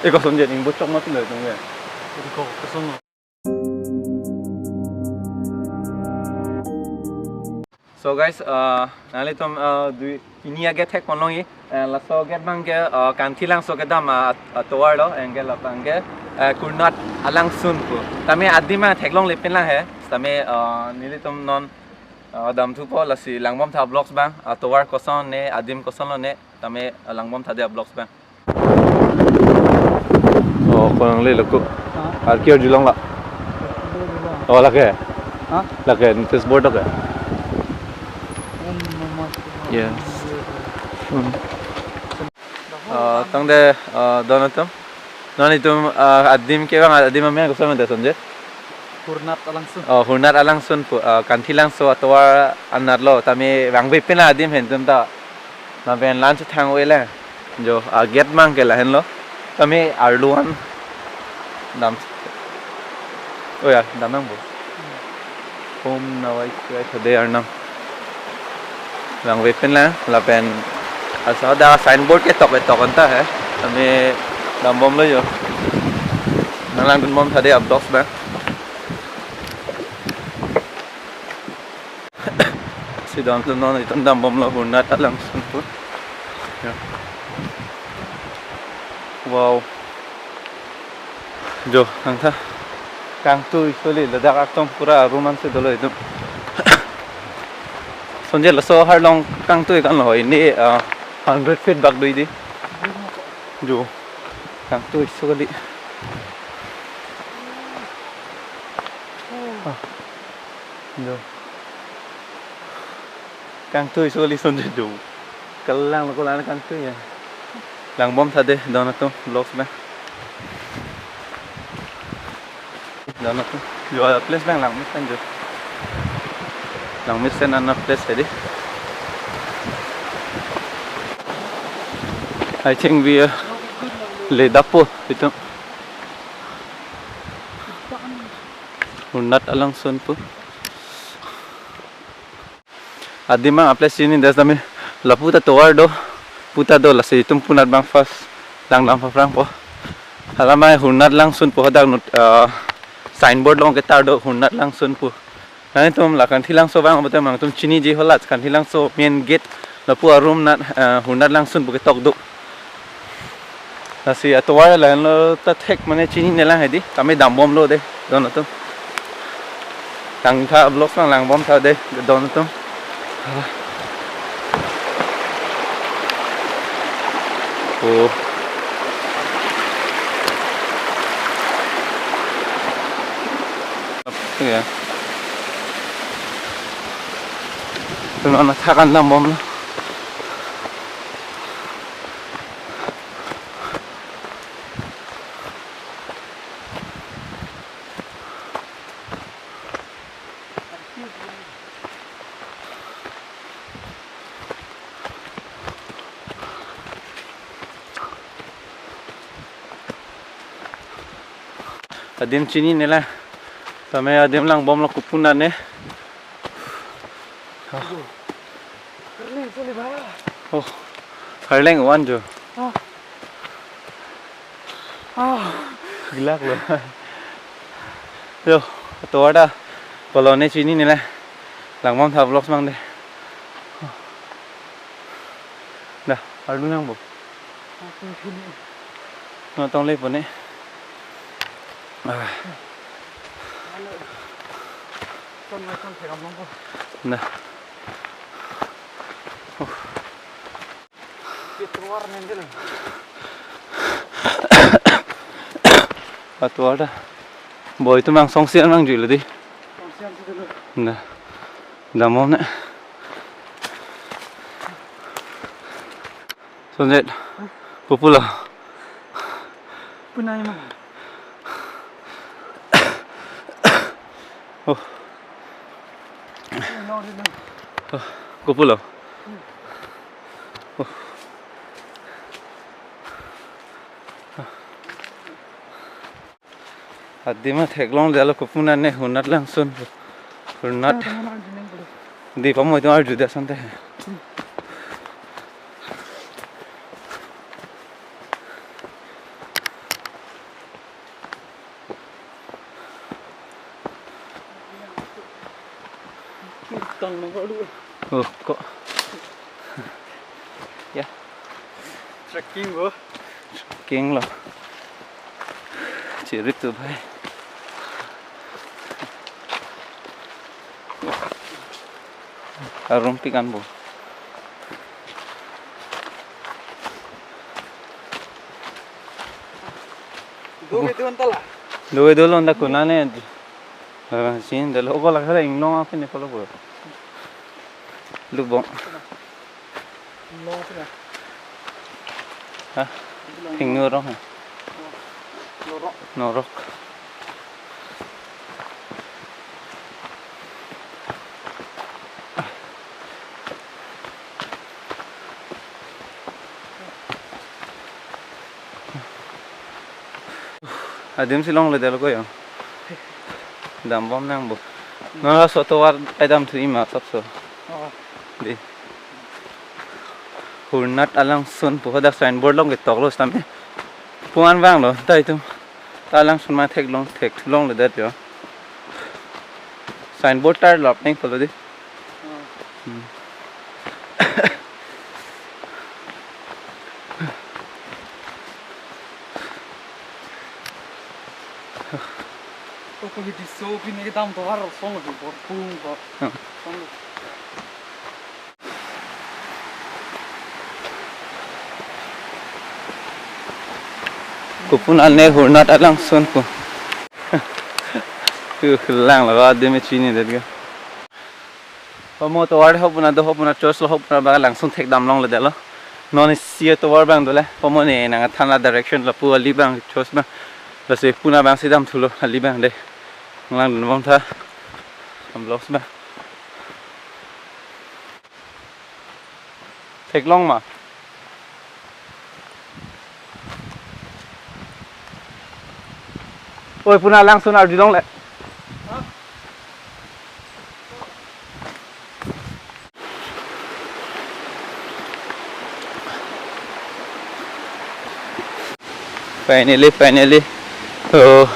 이거 손제 닝보 쪽 같은데 동네. 이거 무슨 So guys, nanti tom ini agak tek konlongi, laso get bangke kanti langsung ke dam tower lo, engke lapangke kurnat alang sun pu. Tapi adi mah tek long lepin lah he, tapi nili tom non dam tu po lasi langbom tha blocks bang, tower koson ne adim koson lo ne, tapi langbom tha dia blocks bang. Oh, konang le laku, arkiar julong lah. Oh lake, lake, notice board lake. Yes. Tangde donatum. Donatum adim ke bang adim amnya gusto man desonje. Kurnat langsung. Oh, hunat alangsun pu kanthi langso atwa anarlo tami bang bipina adim hentum ta. Na ben lunch thang wele. Jo get mang ke la henlo. Tami arluan dam. Oh ya, damang bu. Home nawai kai thode arnam. Bang weapon lah, lapen asal ada signboard ke tok anta है, हमें dam bom lo yo, nalang dam bom tadi abdox bang, si dam tu non itu dam bom lo hunat langsung pun, wow, jo, angta, kang tu isoli ledak aktom pura roman se dolo itu. Sonje laso har long kang tu ikan lo ini 100 feet back doi di jo kang tu isoli jo kang tu isoli sonje jo kalang lo kolan kang tu ya lang bom thade donato blocks में donato jo place bang lang में jo lang misen anna place है I think we le dapo itu unat alang sun pu adima apple sini das dami laputa tower do puta do la se tum punat bang fast lang pa frang po halamai hunat lang sun po hadak signboard long ke tar do hunat lang sun pu Nanti tum lakan thilang so bang betul mang tum chini ji holat kan thilang so main gate lapu room nat hunat langsung buke tok do nasi atwar la lo ta thek mane chini nela hedi kami dam bom lo de don tum tang tha blok sang lang bom tha de don tum oh ya tu nak thakan lam bom lo adim chini nela tame adim lang bom lo kupuna ne oh harleng wan jo gilak lo yo to ada polone chini nela lang bom tha vlogs mang de dah harlu nang bo no tong le pone nah atau ada boy itu mang songsian mang jual di nah damon ne sonjet popular punai mah oh popular oh adima theklong dalo kupuna ne hunat lang sun hunat di pamoy to arju da sante Tang nó có đuôi. kok. Ya, Trekking bro. king lo. Chỉ rít từ bay. Rumpi kan bu. Dua itu entar lah. Dua dulu ndak kunane. Sin dulu kok lah kira inglong apa ni kalau bu. Lu bong. Long tu lah. Hah? Hingur orang. Lorok. Norok. Adim silong le dalo ko yo. Dam bom nang bu. No so to war adam thu ima sab so. Di. Hurnat alang sun pu hodak signboard long ke tok lo stame. Puan wang lo tai tum. Talang sun ma thek long le dat yo. Signboard tar lop nang polo di. Kau pergi di sopi ni kita ambil war song tu berpung kau. Song. Kupun ane hurnat alang sun pu. Lang la ade me chini det ga. Pamo to war hopuna do hopuna chos lo hopuna ba lang sun thek dam long le dalo. Non sia to war bang dole. Pamo ne na thana direction la pu ali bang chos ba. La se puna bang sidam thulo ali bang de. Lang bom tha. Am los ba. Thek long ma. Oi puna lang sun ar di long le. Finally. Oh.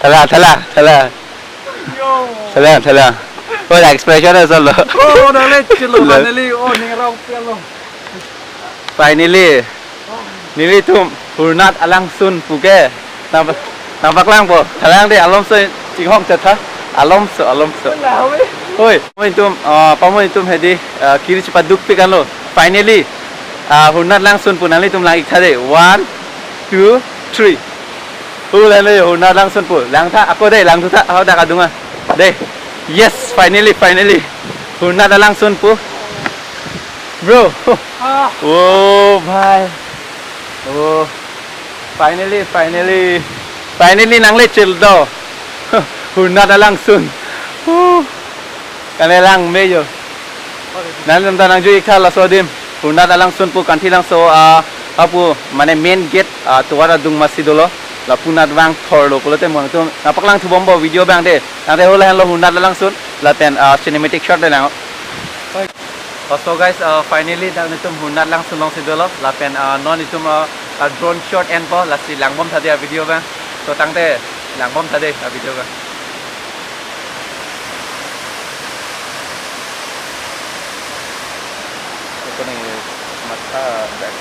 Thala. Oh, the expression is all. Oh, dah le cilo finally. Oh, ni rau pialo. Finally. Nili tum hurnat alang sun puke. Nampak lang po. Thalang de alom so jing hong chat ha. Alom so. Lah weh. Oi, pamoy tum hedi kiri cepat duk pikan lo. Finally. Hurnat lang sun punali tum lang ikhade. 1 2 3. Lang le hurnat lang sun pu. Lang tha ako de lang tu tha. How dak adunga. De. Yes, finally. Hurnat lang sun pu. Bro. Oh, bhai. Oh. Finally nang le chill do. Hurnat lang sun. Kan lang mejo. Nan nang ju ikha la so dim. Hurnat alang sun pu kanthi lang so apu mane main gate tuara dung masjidolo la punat wang thor lo kolote mon tu napak lang thu bombo video bang de ate hola han lo hurnat alang sun la ten cinematic shot de lang. Also guys finally dang nitum hurnat lang sun long sidolo la pen non nitum drone shot and po la si lang bom thade video bang so tangte lang bom thade video bang. Ko ni mata back.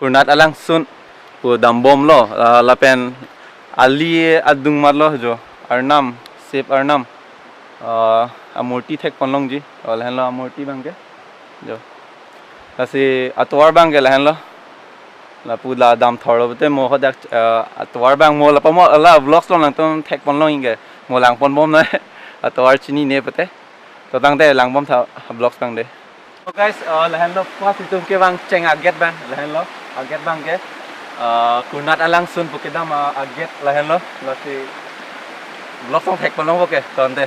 kurnat alang sun pu dam bom lo lapen ali adung marlo jo arnam sip arnam amorti thek ponlong ji lahen lo amorti bangke jo kasi atwar bangke lahen lo la pula dam thoro bete mo hodak atwar bang mo la pamo la vlogs lo nang tom thek ponlong inge mo lang pon bom na atwar chini ne pete to tang de lang bom tha vlogs tang de so guys lahen lo pas itu ke bang cheng aget bang lahen lo aget bang ke kurnat alang sun pukedam aget lahen lo la si vlog tong thek ponlong ke ton de